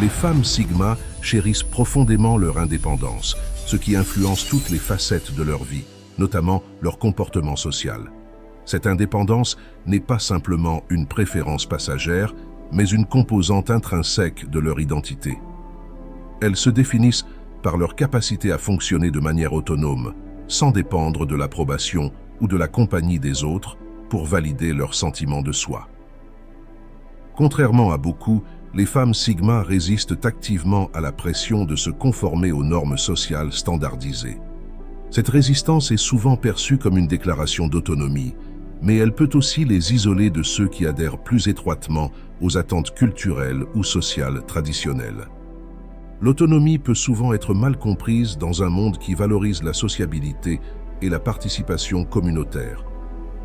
Les femmes Sigma chérissent profondément leur indépendance, ce qui influence toutes les facettes de leur vie, notamment leur comportement social. Cette indépendance n'est pas simplement une préférence passagère, mais une composante intrinsèque de leur identité. Elles se définissent par leur capacité à fonctionner de manière autonome, sans dépendre de l'approbation ou de la compagnie des autres pour valider leur sentiment de soi. Contrairement à beaucoup, les femmes Sigma résistent activement à la pression de se conformer aux normes sociales standardisées. Cette résistance est souvent perçue comme une déclaration d'autonomie, mais elle peut aussi les isoler de ceux qui adhèrent plus étroitement aux attentes culturelles ou sociales traditionnelles. L'autonomie peut souvent être mal comprise dans un monde qui valorise la sociabilité et la participation communautaire.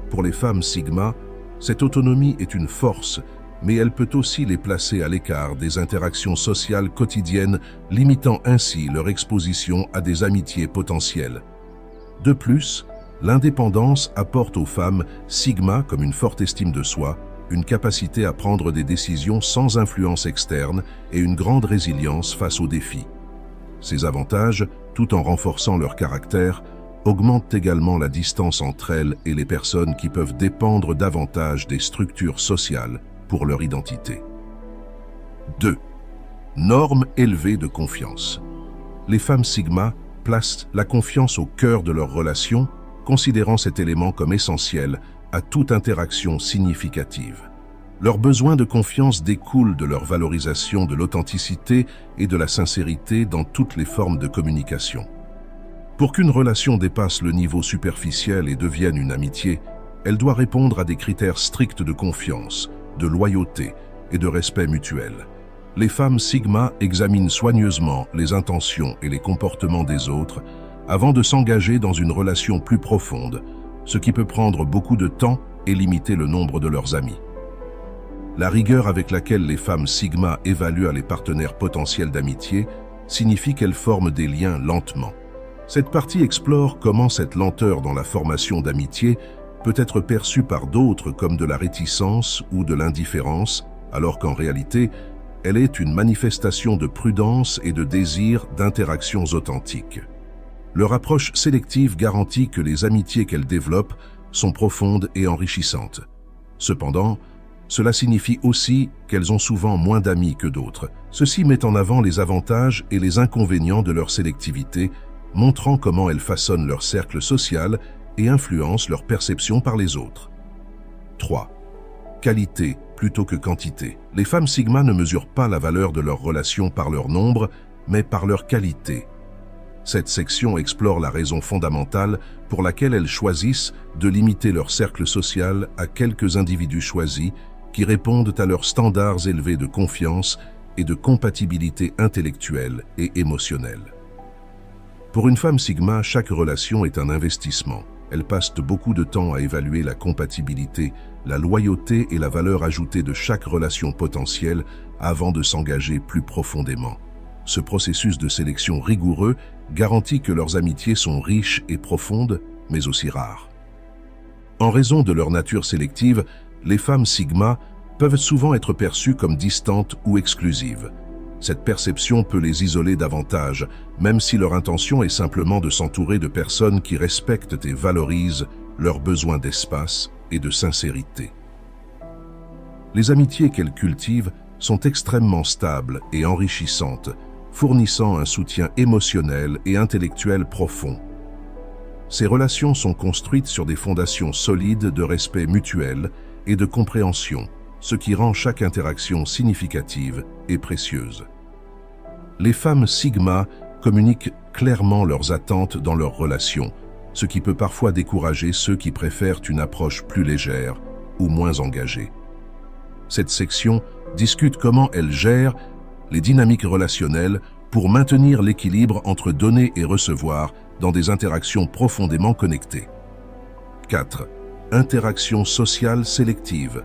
Pour les femmes Sigma, cette autonomie est une force, mais elle peut aussi les placer à l'écart des interactions sociales quotidiennes, limitant ainsi leur exposition à des amitiés potentielles. De plus, l'indépendance apporte aux femmes Sigma, comme une forte estime de soi, une capacité à prendre des décisions sans influence externe et une grande résilience face aux défis. Ces avantages, tout en renforçant leur caractère, augmentent également la distance entre elles et les personnes qui peuvent dépendre davantage des structures sociales pour leur identité. 2. Normes élevées de confiance. Les femmes Sigma placent la confiance au cœur de leurs relations, considérant cet élément comme essentiel à toute interaction significative. Leur besoin de confiance découle de leur valorisation de l'authenticité et de la sincérité dans toutes les formes de communication. Pour qu'une relation dépasse le niveau superficiel et devienne une amitié, elle doit répondre à des critères stricts de confiance, de loyauté et de respect mutuel. Les femmes Sigma examinent soigneusement les intentions et les comportements des autres avant de s'engager dans une relation plus profonde, ce qui peut prendre beaucoup de temps et limiter le nombre de leurs amis. La rigueur avec laquelle les femmes Sigma évaluent les partenaires potentiels d'amitié signifie qu'elles forment des liens lentement. Cette partie explore comment cette lenteur dans la formation d'amitié peut être perçue par d'autres comme de la réticence ou de l'indifférence, alors qu'en réalité, elle est une manifestation de prudence et de désir d'interactions authentiques. Leur approche sélective garantit que les amitiés qu'elles développent sont profondes et enrichissantes. Cependant, cela signifie aussi qu'elles ont souvent moins d'amis que d'autres. Ceci met en avant les avantages et les inconvénients de leur sélectivité, montrant comment elles façonnent leur cercle social et influencent leur perception par les autres. 3. Qualité plutôt que quantité. Les femmes Sigma ne mesurent pas la valeur de leurs relations par leur nombre, mais par leur qualité. Cette section explore la raison fondamentale pour laquelle elles choisissent de limiter leur cercle social à quelques individus choisis qui répondent à leurs standards élevés de confiance et de compatibilité intellectuelle et émotionnelle. Pour une femme Sigma, chaque relation est un investissement. Elle passe beaucoup de temps à évaluer la compatibilité, la loyauté et la valeur ajoutée de chaque relation potentielle avant de s'engager plus profondément. Ce processus de sélection rigoureux garantit que leurs amitiés sont riches et profondes, mais aussi rares. En raison de leur nature sélective, les femmes Sigma peuvent souvent être perçues comme distantes ou exclusives. Cette perception peut les isoler davantage, même si leur intention est simplement de s'entourer de personnes qui respectent et valorisent leurs besoins d'espace et de sincérité. Les amitiés qu'elles cultivent sont extrêmement stables et enrichissantes, fournissant un soutien émotionnel et intellectuel profond. Ces relations sont construites sur des fondations solides de respect mutuel et de compréhension, ce qui rend chaque interaction significative et précieuse. Les femmes Sigma communiquent clairement leurs attentes dans leurs relations, ce qui peut parfois décourager ceux qui préfèrent une approche plus légère ou moins engagée. Cette section discute comment elles gèrent les dynamiques relationnelles pour maintenir l'équilibre entre donner et recevoir dans des interactions profondément connectées. 4. Interaction sociale sélective.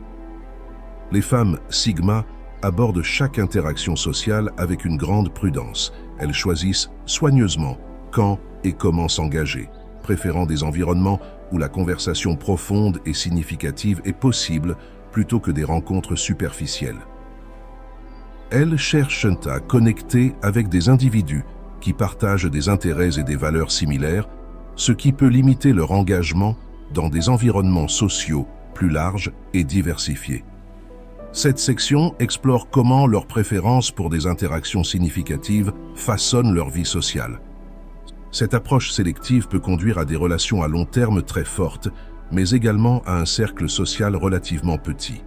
Les femmes Sigma abordent chaque interaction sociale avec une grande prudence. Elles choisissent soigneusement quand et comment s'engager, préférant des environnements où la conversation profonde et significative est possible plutôt que des rencontres superficielles. Elles cherchent à connecter avec des individus qui partagent des intérêts et des valeurs similaires, ce qui peut limiter leur engagement dans des environnements sociaux plus larges et diversifiés. Cette section explore comment leurs préférences pour des interactions significatives façonnent leur vie sociale. Cette approche sélective peut conduire à des relations à long terme très fortes, mais également à un cercle social relativement petit.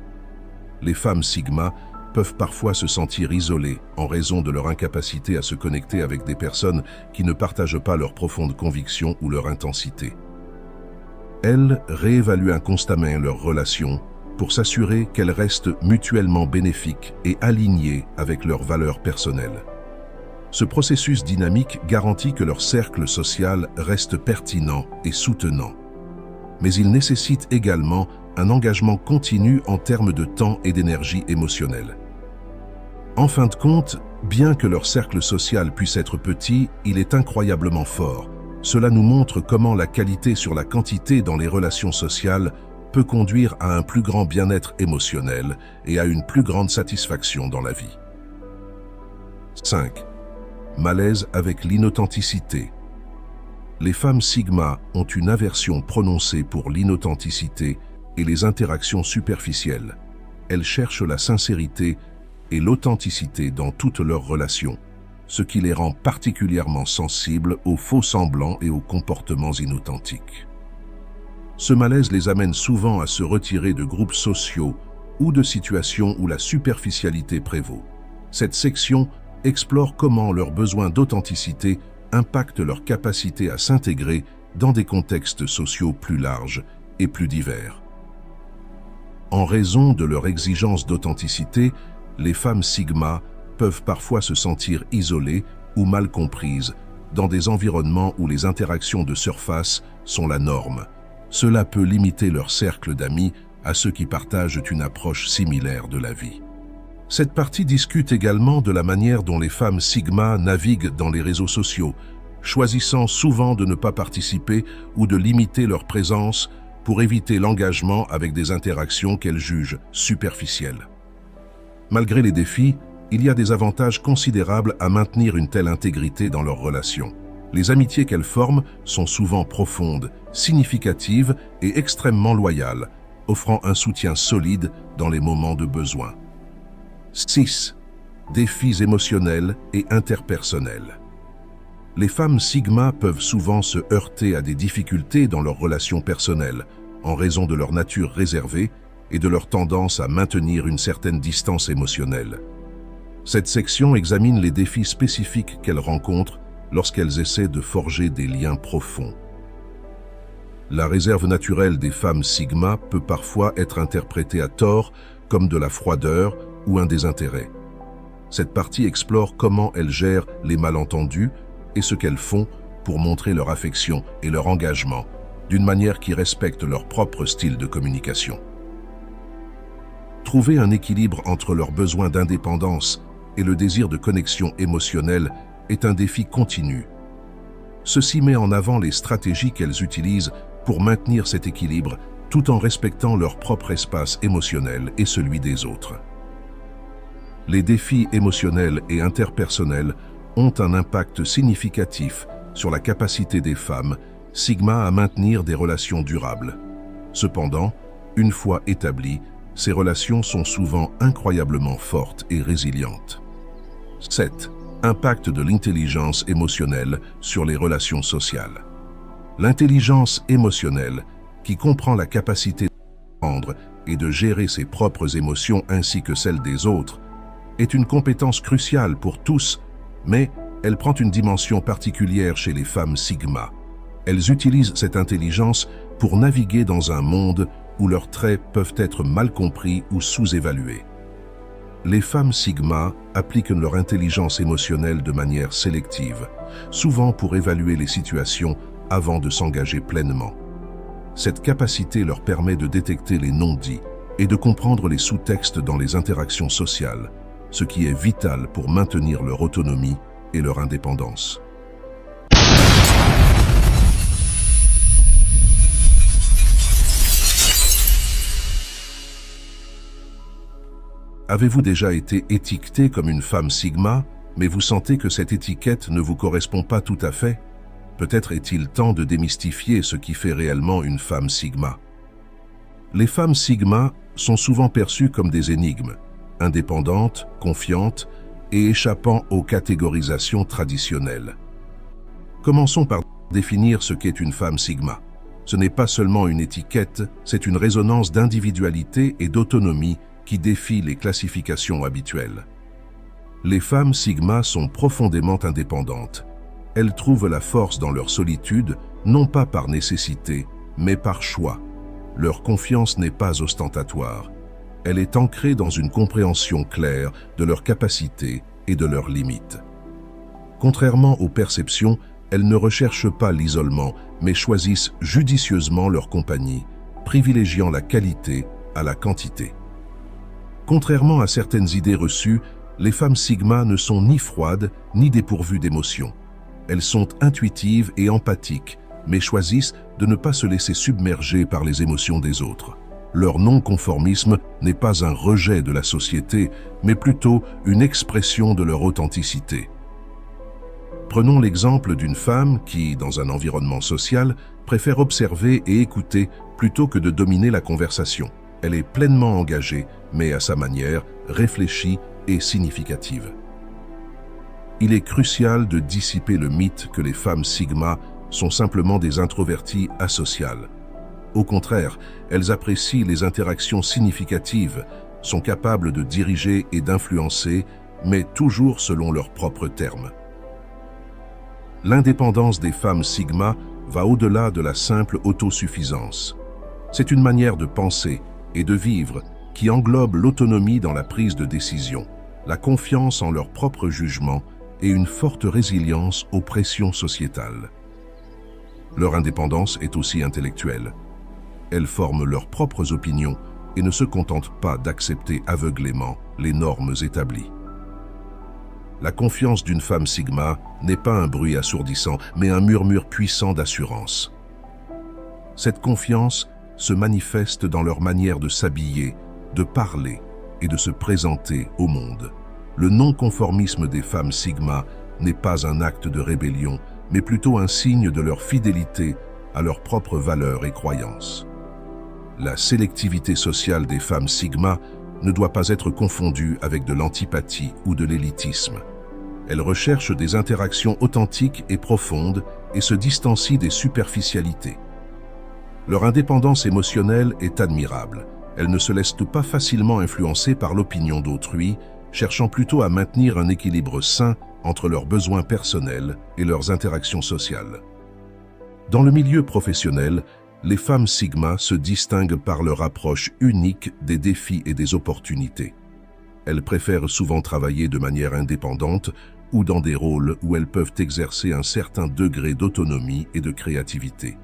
Les femmes Sigma peuvent parfois se sentir isolées en raison de leur incapacité à se connecter avec des personnes qui ne partagent pas leurs profondes convictions ou leur intensité. Elles réévaluent constamment leurs relations pour s'assurer qu'elles restent mutuellement bénéfiques et alignées avec leurs valeurs personnelles. Ce processus dynamique garantit que leur cercle social reste pertinent et soutenant. Mais il nécessite également un engagement continu en termes de temps et d'énergie émotionnelle. En fin de compte, bien que leur cercle social puisse être petit, il est incroyablement fort. Cela nous montre comment la qualité sur la quantité dans les relations sociales peut conduire à un plus grand bien-être émotionnel et à une plus grande satisfaction dans la vie. 5. Malaise avec l'inauthenticité. Les femmes Sigma ont une aversion prononcée pour l'inauthenticité et les interactions superficielles. Elles cherchent la sincérité et l'authenticité dans toutes leurs relations, ce qui les rend particulièrement sensibles aux faux semblants et aux comportements inauthentiques. Ce malaise les amène souvent à se retirer de groupes sociaux ou de situations où la superficialité prévaut. Cette section explore comment leurs besoins d'authenticité impactent leur capacité à s'intégrer dans des contextes sociaux plus larges et plus divers. En raison de leur exigence d'authenticité, les femmes Sigma peuvent parfois se sentir isolées ou mal comprises dans des environnements où les interactions de surface sont la norme. Cela peut limiter leur cercle d'amis à ceux qui partagent une approche similaire de la vie. Cette partie discute également de la manière dont les femmes Sigma naviguent dans les réseaux sociaux, choisissant souvent de ne pas participer ou de limiter leur présence pour éviter l'engagement avec des interactions qu'elles jugent superficielles. Malgré les défis, il y a des avantages considérables à maintenir une telle intégrité dans leurs relations. Les amitiés qu'elles forment sont souvent profondes, significatives et extrêmement loyales, offrant un soutien solide dans les moments de besoin. 6. Défis émotionnels et interpersonnels. Les femmes Sigma peuvent souvent se heurter à des difficultés dans leurs relations personnelles, en raison de leur nature réservée et de leur tendance à maintenir une certaine distance émotionnelle. Cette section examine les défis spécifiques qu'elles rencontrent lorsqu'elles essaient de forger des liens profonds. La réserve naturelle des femmes Sigma peut parfois être interprétée à tort comme de la froideur ou un désintérêt. Cette partie explore comment elles gèrent les malentendus et ce qu'elles font pour montrer leur affection et leur engagement d'une manière qui respecte leur propre style de communication. Trouver un équilibre entre leurs besoins d'indépendance et le désir de connexion émotionnelle est un défi continu. Ceci met en avant les stratégies qu'elles utilisent pour maintenir cet équilibre tout en respectant leur propre espace émotionnel et celui des autres. Les défis émotionnels et interpersonnels ont un impact significatif sur la capacité des femmes Sigma à maintenir des relations durables. Cependant, une fois établies, ces relations sont souvent incroyablement fortes et résilientes. 7. Impact de l'intelligence émotionnelle sur les relations sociales. L'intelligence émotionnelle, qui comprend la capacité de comprendre et de gérer ses propres émotions ainsi que celles des autres, est une compétence cruciale pour tous, mais elle prend une dimension particulière chez les femmes Sigma. Elles utilisent cette intelligence pour naviguer dans un monde où leurs traits peuvent être mal compris ou sous-évalués. Les femmes Sigma appliquent leur intelligence émotionnelle de manière sélective, souvent pour évaluer les situations avant de s'engager pleinement. Cette capacité leur permet de détecter les non-dits et de comprendre les sous-textes dans les interactions sociales, ce qui est vital pour maintenir leur autonomie et leur indépendance. Avez-vous déjà été étiqueté comme une femme sigma, mais vous sentez que cette étiquette ne vous correspond pas tout à fait? Peut-être est-il temps de démystifier ce qui fait réellement une femme sigma. Les femmes sigma sont souvent perçues comme des énigmes, indépendantes, confiantes et échappant aux catégorisations traditionnelles. Commençons par définir ce qu'est une femme sigma. Ce n'est pas seulement une étiquette, c'est une résonance d'individualité et d'autonomie qui défie les classifications habituelles. Les femmes sigma sont profondément indépendantes. Elles trouvent la force dans leur solitude, non pas par nécessité, mais par choix. Leur confiance n'est pas ostentatoire. Elle est ancrée dans une compréhension claire de leurs capacités et de leurs limites. Contrairement aux perceptions, elles ne recherchent pas l'isolement, mais choisissent judicieusement leur compagnie, privilégiant la qualité à la quantité. Contrairement à certaines idées reçues, les femmes sigma ne sont ni froides ni dépourvues d'émotions. Elles sont intuitives et empathiques, mais choisissent de ne pas se laisser submerger par les émotions des autres. Leur non-conformisme n'est pas un rejet de la société, mais plutôt une expression de leur authenticité. Prenons l'exemple d'une femme qui, dans un environnement social, préfère observer et écouter plutôt que de dominer la conversation. Elle est pleinement engagée, mais à sa manière, réfléchie et significative. Il est crucial de dissiper le mythe que les femmes sigma sont simplement des introverties asociales. Au contraire, elles apprécient les interactions significatives, sont capables de diriger et d'influencer, mais toujours selon leurs propres termes. L'indépendance des femmes sigma va au-delà de la simple autosuffisance. C'est une manière de penser et de vivre qui englobe l'autonomie dans la prise de décision, la confiance en leur propre jugement et une forte résilience aux pressions sociétales. Leur indépendance est aussi intellectuelle. Elles forment leurs propres opinions et ne se contentent pas d'accepter aveuglément les normes établies. La confiance d'une femme sigma n'est pas un bruit assourdissant, mais un murmure puissant d'assurance. Cette confiance se manifeste dans leur manière de s'habiller, de parler et de se présenter au monde. Le non-conformisme des femmes sigma n'est pas un acte de rébellion, mais plutôt un signe de leur fidélité à leurs propres valeurs et croyances. La sélectivité sociale des femmes sigma ne doit pas être confondue avec de l'antipathie ou de l'élitisme. Elles recherchent des interactions authentiques et profondes et se distancient des superficialités. Leur indépendance émotionnelle est admirable. Elles ne se laissent pas facilement influencer par l'opinion d'autrui, cherchant plutôt à maintenir un équilibre sain entre leurs besoins personnels et leurs interactions sociales. Dans le milieu professionnel, les femmes sigma se distinguent par leur approche unique des défis et des opportunités. Elles préfèrent souvent travailler de manière indépendante ou dans des rôles où elles peuvent exercer un certain degré d'autonomie et de créativité.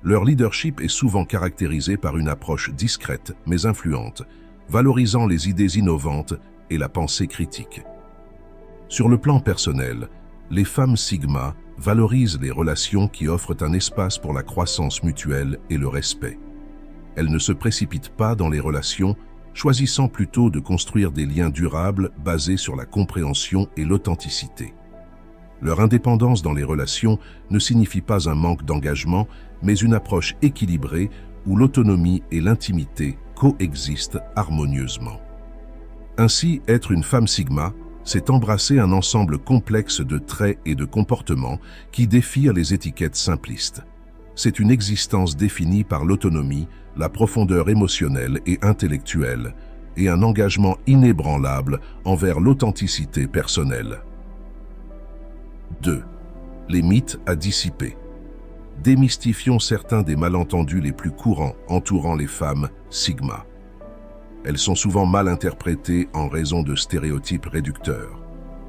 Leur leadership est souvent caractérisé par une approche discrète mais influente, valorisant les idées innovantes et la pensée critique. Sur le plan personnel, les femmes sigma valorisent les relations qui offrent un espace pour la croissance mutuelle et le respect. Elles ne se précipitent pas dans les relations, choisissant plutôt de construire des liens durables basés sur la compréhension et l'authenticité. Leur indépendance dans les relations ne signifie pas un manque d'engagement, mais une approche équilibrée où l'autonomie et l'intimité coexistent harmonieusement. Ainsi, être une femme sigma, c'est embrasser un ensemble complexe de traits et de comportements qui défient les étiquettes simplistes. C'est une existence définie par l'autonomie, la profondeur émotionnelle et intellectuelle, et un engagement inébranlable envers l'authenticité personnelle. 2. Les mythes à dissiper. Démystifions certains des malentendus les plus courants entourant les femmes sigma. Elles sont souvent mal interprétées en raison de stéréotypes réducteurs.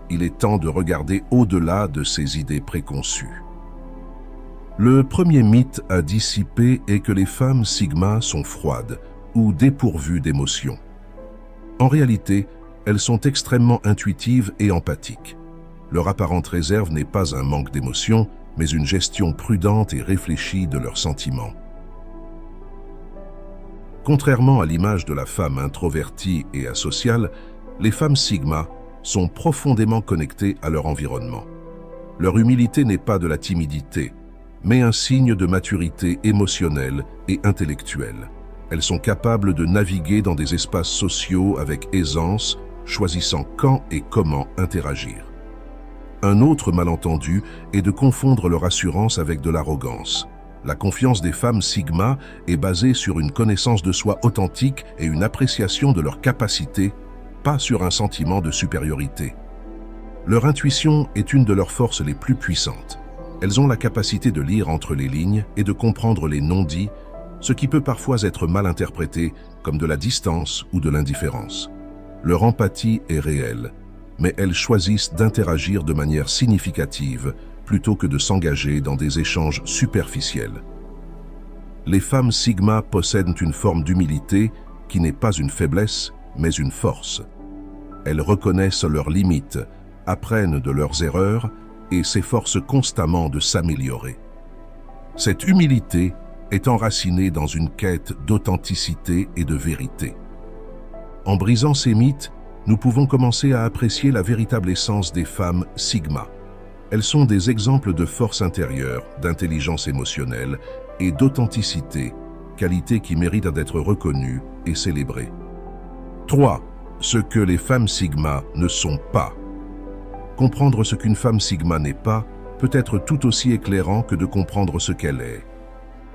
Il est temps de regarder au-delà de ces idées préconçues. Le premier mythe à dissiper est que les femmes sigma sont froides ou dépourvues d'émotions. En réalité, elles sont extrêmement intuitives et empathiques. Leur apparente réserve n'est pas un manque d'émotions, mais une gestion prudente et réfléchie de leurs sentiments. Contrairement à l'image de la femme introvertie et asociale, les femmes sigma sont profondément connectées à leur environnement. Leur humilité n'est pas de la timidité, mais un signe de maturité émotionnelle et intellectuelle. Elles sont capables de naviguer dans des espaces sociaux avec aisance, choisissant quand et comment interagir. Un autre malentendu est de confondre leur assurance avec de l'arrogance. La confiance des femmes sigma est basée sur une connaissance de soi authentique et une appréciation de leurs capacités, pas sur un sentiment de supériorité. Leur intuition est une de leurs forces les plus puissantes. Elles ont la capacité de lire entre les lignes et de comprendre les non-dits, ce qui peut parfois être mal interprété comme de la distance ou de l'indifférence. Leur empathie est réelle, mais elles choisissent d'interagir de manière significative plutôt que de s'engager dans des échanges superficiels. Les femmes sigma possèdent une forme d'humilité qui n'est pas une faiblesse, mais une force. Elles reconnaissent leurs limites, apprennent de leurs erreurs et s'efforcent constamment de s'améliorer. Cette humilité est enracinée dans une quête d'authenticité et de vérité. En brisant ces mythes, nous pouvons commencer à apprécier la véritable essence des femmes sigma. Elles sont des exemples de force intérieure, d'intelligence émotionnelle et d'authenticité, qualités qui méritent d'être reconnues et célébrées. 3. Ce que les femmes sigma ne sont pas. Comprendre ce qu'une femme sigma n'est pas peut être tout aussi éclairant que de comprendre ce qu'elle est.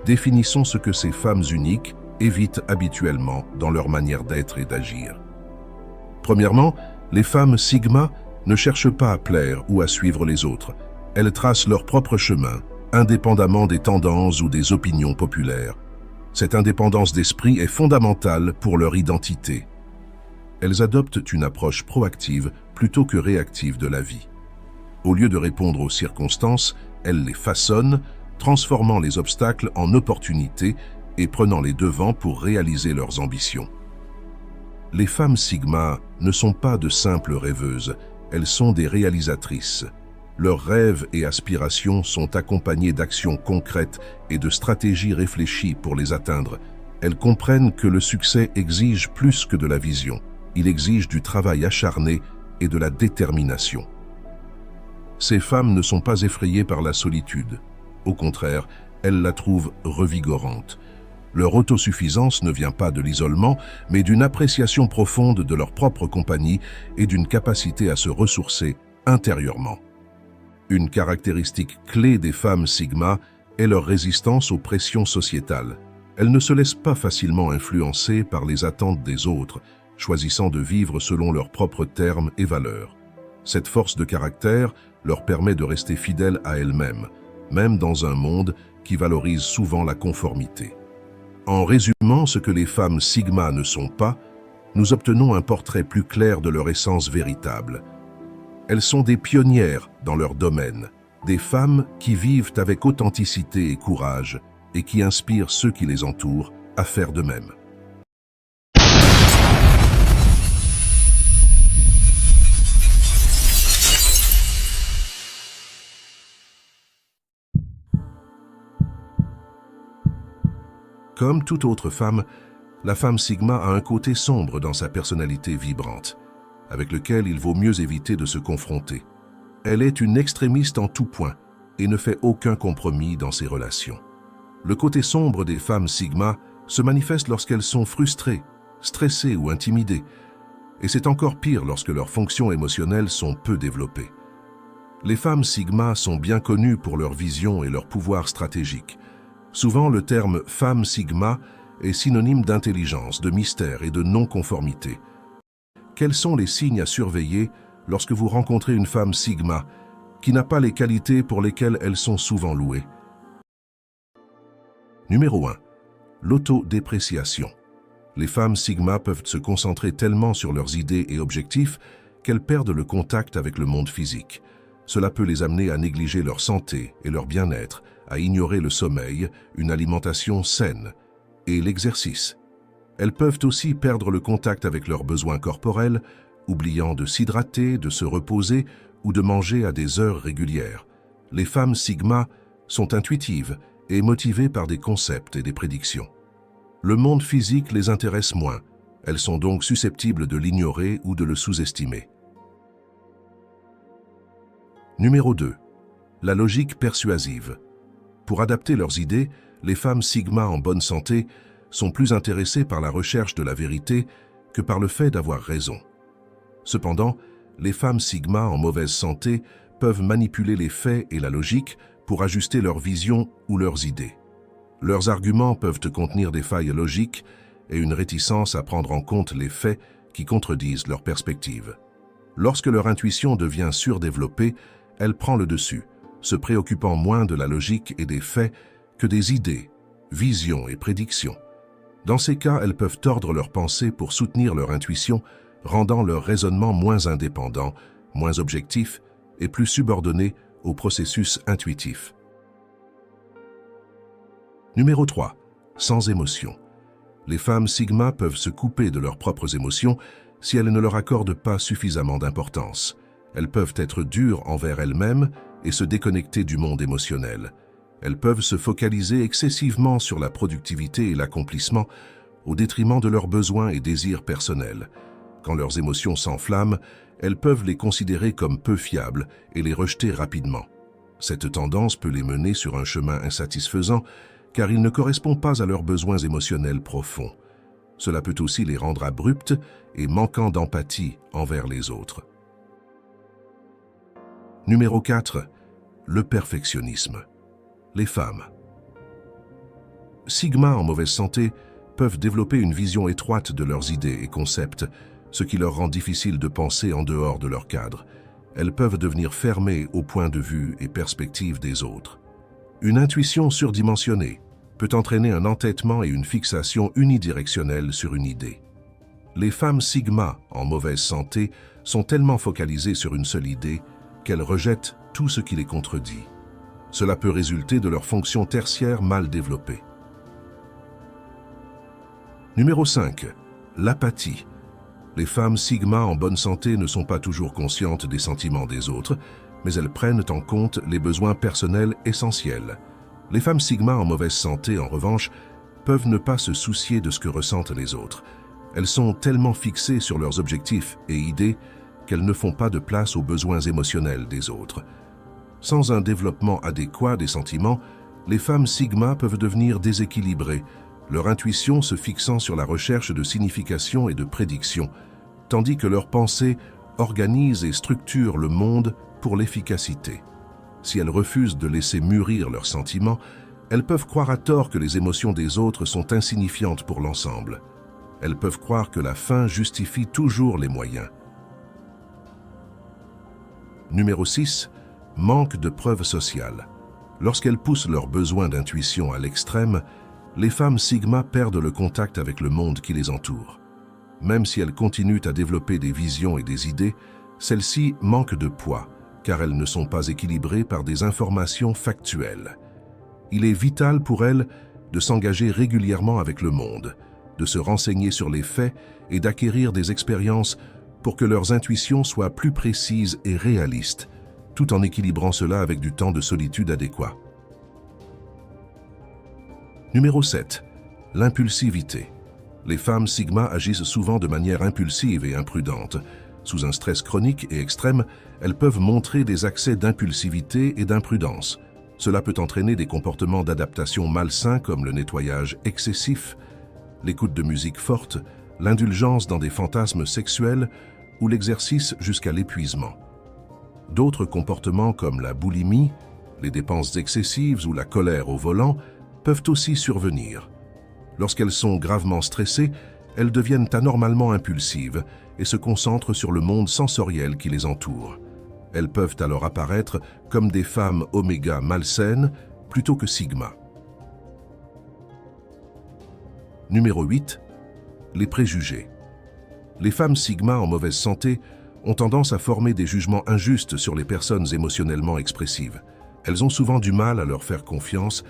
Définissons ce que ces femmes uniques évitent habituellement dans leur manière d'être et d'agir. Premièrement, les femmes sigma ne cherchent pas à plaire ou à suivre les autres. Elles tracent leur propre chemin, indépendamment des tendances ou des opinions populaires. Cette indépendance d'esprit est fondamentale pour leur identité. Elles adoptent une approche proactive plutôt que réactive de la vie. Au lieu de répondre aux circonstances, elles les façonnent, transformant les obstacles en opportunités et prenant les devants pour réaliser leurs ambitions. Les femmes sigma ne sont pas de simples rêveuses, elles sont des réalisatrices. Leurs rêves et aspirations sont accompagnés d'actions concrètes et de stratégies réfléchies pour les atteindre. Elles comprennent que le succès exige plus que de la vision. Il exige du travail acharné et de la détermination. Ces femmes ne sont pas effrayées par la solitude. Au contraire, elles la trouvent revigorante. Leur autosuffisance ne vient pas de l'isolement, mais d'une appréciation profonde de leur propre compagnie et d'une capacité à se ressourcer intérieurement. Une caractéristique clé des femmes sigma est leur résistance aux pressions sociétales. Elles ne se laissent pas facilement influencer par les attentes des autres, choisissant de vivre selon leurs propres termes et valeurs. Cette force de caractère leur permet de rester fidèles à elles-mêmes, même dans un monde qui valorise souvent la conformité. En résumant ce que les femmes sigma ne sont pas, nous obtenons un portrait plus clair de leur essence véritable. Elles sont des pionnières dans leur domaine, des femmes qui vivent avec authenticité et courage et qui inspirent ceux qui les entourent à faire de même. Comme toute autre femme, la femme sigma a un côté sombre dans sa personnalité vibrante, avec lequel il vaut mieux éviter de se confronter. Elle est une extrémiste en tout point et ne fait aucun compromis dans ses relations. Le côté sombre des femmes sigma se manifeste lorsqu'elles sont frustrées, stressées ou intimidées, et c'est encore pire lorsque leurs fonctions émotionnelles sont peu développées. Les femmes sigma sont bien connues pour leur vision et leur pouvoir stratégique. Souvent, le terme « femme sigma » est synonyme d'intelligence, de mystère et de non-conformité. Quels sont les signes à surveiller lorsque vous rencontrez une femme sigma qui n'a pas les qualités pour lesquelles elles sont souvent louées? Numéro 1. L'autodépréciation. Les femmes sigma peuvent se concentrer tellement sur leurs idées et objectifs qu'elles perdent le contact avec le monde physique. Cela peut les amener à négliger leur santé et leur bien-être, à ignorer le sommeil, une alimentation saine et l'exercice. Elles peuvent aussi perdre le contact avec leurs besoins corporels, oubliant de s'hydrater, de se reposer ou de manger à des heures régulières. Les femmes sigma sont intuitives et motivées par des concepts et des prédictions. Le monde physique les intéresse moins. Elles sont donc susceptibles de l'ignorer ou de le sous-estimer. Numéro 2. La logique persuasive. Pour adapter leurs idées, les femmes sigma en bonne santé sont plus intéressées par la recherche de la vérité que par le fait d'avoir raison. Cependant, les femmes sigma en mauvaise santé peuvent manipuler les faits et la logique pour ajuster leur vision ou leurs idées. Leurs arguments peuvent contenir des failles logiques et une réticence à prendre en compte les faits qui contredisent leur perspective. Lorsque leur intuition devient surdéveloppée, elle prend le dessus, se préoccupant moins de la logique et des faits que des idées, visions et prédictions. Dans ces cas, elles peuvent tordre leurs pensées pour soutenir leur intuition, rendant leur raisonnement moins indépendant, moins objectif et plus subordonné au processus intuitif. Numéro 3. Sans émotion. Les femmes sigma peuvent se couper de leurs propres émotions si elles ne leur accordent pas suffisamment d'importance. Elles peuvent être dures envers elles-mêmes et se déconnecter du monde émotionnel. Elles peuvent se focaliser excessivement sur la productivité et l'accomplissement au détriment de leurs besoins et désirs personnels. Quand leurs émotions s'enflamment, elles peuvent les considérer comme peu fiables et les rejeter rapidement. Cette tendance peut les mener sur un chemin insatisfaisant car il ne correspond pas à leurs besoins émotionnels profonds. Cela peut aussi les rendre abruptes et manquant d'empathie envers les autres. Numéro 4. Le perfectionnisme. Les femmes sigma en mauvaise santé peuvent développer une vision étroite de leurs idées et concepts, ce qui leur rend difficile de penser en dehors de leur cadre. Elles peuvent devenir fermées au point de vue et perspective des autres. Une intuition surdimensionnée peut entraîner un entêtement et une fixation unidirectionnelle sur une idée. Les femmes sigma en mauvaise santé sont tellement focalisées sur une seule idée qu'elles rejettent tout ce qui les contredit. Cela peut résulter de leur fonction tertiaire mal développée. Numéro 5. L'apathie. Les femmes sigma en bonne santé ne sont pas toujours conscientes des sentiments des autres, mais elles prennent en compte les besoins personnels essentiels. Les femmes sigma en mauvaise santé, en revanche, peuvent ne pas se soucier de ce que ressentent les autres. Elles sont tellement fixées sur leurs objectifs et idées qu'elles ne font pas de place aux besoins émotionnels des autres. Sans un développement adéquat des sentiments, les femmes sigma peuvent devenir déséquilibrées, leur intuition se fixant sur la recherche de signification et de prédiction, tandis que leurs pensées organisent et structurent le monde pour l'efficacité. Si elles refusent de laisser mûrir leurs sentiments, elles peuvent croire à tort que les émotions des autres sont insignifiantes pour l'ensemble. Elles peuvent croire que la fin justifie toujours les moyens. Numéro 6. Manque de preuves sociales. Lorsqu'elles poussent leurs besoins d'intuition à l'extrême, les femmes sigma perdent le contact avec le monde qui les entoure. Même si elles continuent à développer des visions et des idées, celles-ci manquent de poids, car elles ne sont pas équilibrées par des informations factuelles. Il est vital pour elles de s'engager régulièrement avec le monde, de se renseigner sur les faits et d'acquérir des expériences pour que leurs intuitions soient plus précises et réalistes, tout en équilibrant cela avec du temps de solitude adéquat. Numéro 7. L'impulsivité. Les femmes sigma agissent souvent de manière impulsive et imprudente. Sous un stress chronique et extrême, elles peuvent montrer des accès d'impulsivité et d'imprudence. Cela peut entraîner des comportements d'adaptation malsains comme le nettoyage excessif, l'écoute de musique forte, l'indulgence dans des fantasmes sexuels ou l'exercice jusqu'à l'épuisement. D'autres comportements comme la boulimie, les dépenses excessives ou la colère au volant peuvent aussi survenir. Lorsqu'elles sont gravement stressées, elles deviennent anormalement impulsives et se concentrent sur le monde sensoriel qui les entoure. Elles peuvent alors apparaître comme des femmes oméga malsaines plutôt que sigma. Numéro 8. Les préjugés. Les femmes sigma en mauvaise santé ont tendance à former des jugements injustes sur les personnes émotionnellement expressives. Elles ont souvent du mal à leur faire confiance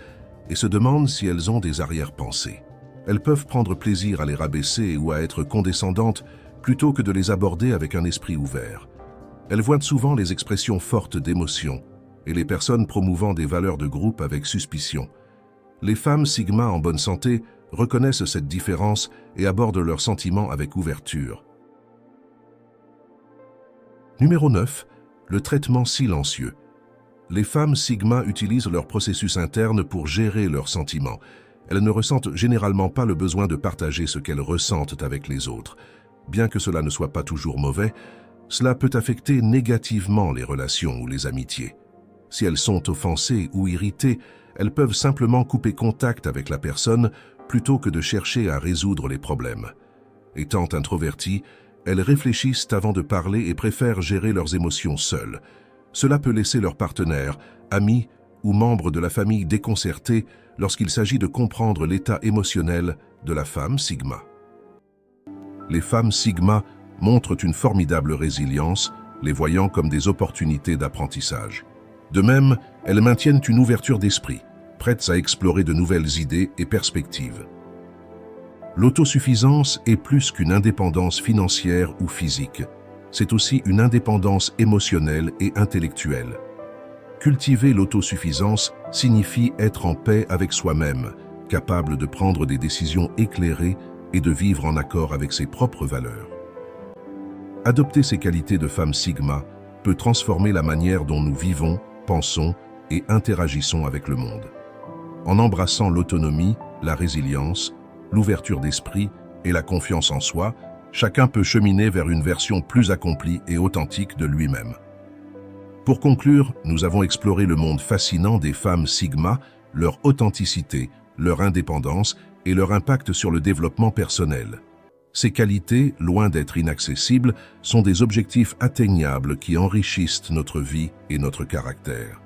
et se demandent si elles ont des arrière-pensées. Elles peuvent prendre plaisir à les rabaisser ou à être condescendantes plutôt que de les aborder avec un esprit ouvert. Elles voient souvent les expressions fortes d'émotion et les personnes promouvant des valeurs de groupe avec suspicion. Les femmes sigma en bonne santé reconnaissent cette différence et abordent leurs sentiments avec ouverture. Numéro 9. Le traitement silencieux. Les femmes Sigma utilisent leur processus interne pour gérer leurs sentiments. Elles ne ressentent généralement pas le besoin de partager ce qu'elles ressentent avec les autres. Bien que cela ne soit pas toujours mauvais, cela peut affecter négativement les relations ou les amitiés. Si elles sont offensées ou irritées, elles peuvent simplement couper contact avec la personne plutôt que de chercher à résoudre les problèmes. Étant introverties, elles réfléchissent avant de parler et préfèrent gérer leurs émotions seules. Cela peut laisser leur partenaire, amis ou membres de la famille déconcertés lorsqu'il s'agit de comprendre l'état émotionnel de la femme Sigma. Les femmes Sigma montrent une formidable résilience, les voyant comme des opportunités d'apprentissage. De même, elles maintiennent une ouverture d'esprit, prêtes à explorer de nouvelles idées et perspectives. L'autosuffisance est plus qu'une indépendance financière ou physique. C'est aussi une indépendance émotionnelle et intellectuelle. Cultiver l'autosuffisance signifie être en paix avec soi-même, capable de prendre des décisions éclairées et de vivre en accord avec ses propres valeurs. Adopter ces qualités de femme Sigma peut transformer la manière dont nous vivons, pensons et interagissons avec le monde. En embrassant l'autonomie, la résilience, l'ouverture d'esprit et la confiance en soi, chacun peut cheminer vers une version plus accomplie et authentique de lui-même. Pour conclure, nous avons exploré le monde fascinant des femmes Sigma, leur authenticité, leur indépendance et leur impact sur le développement personnel. Ces qualités, loin d'être inaccessibles, sont des objectifs atteignables qui enrichissent notre vie et notre caractère.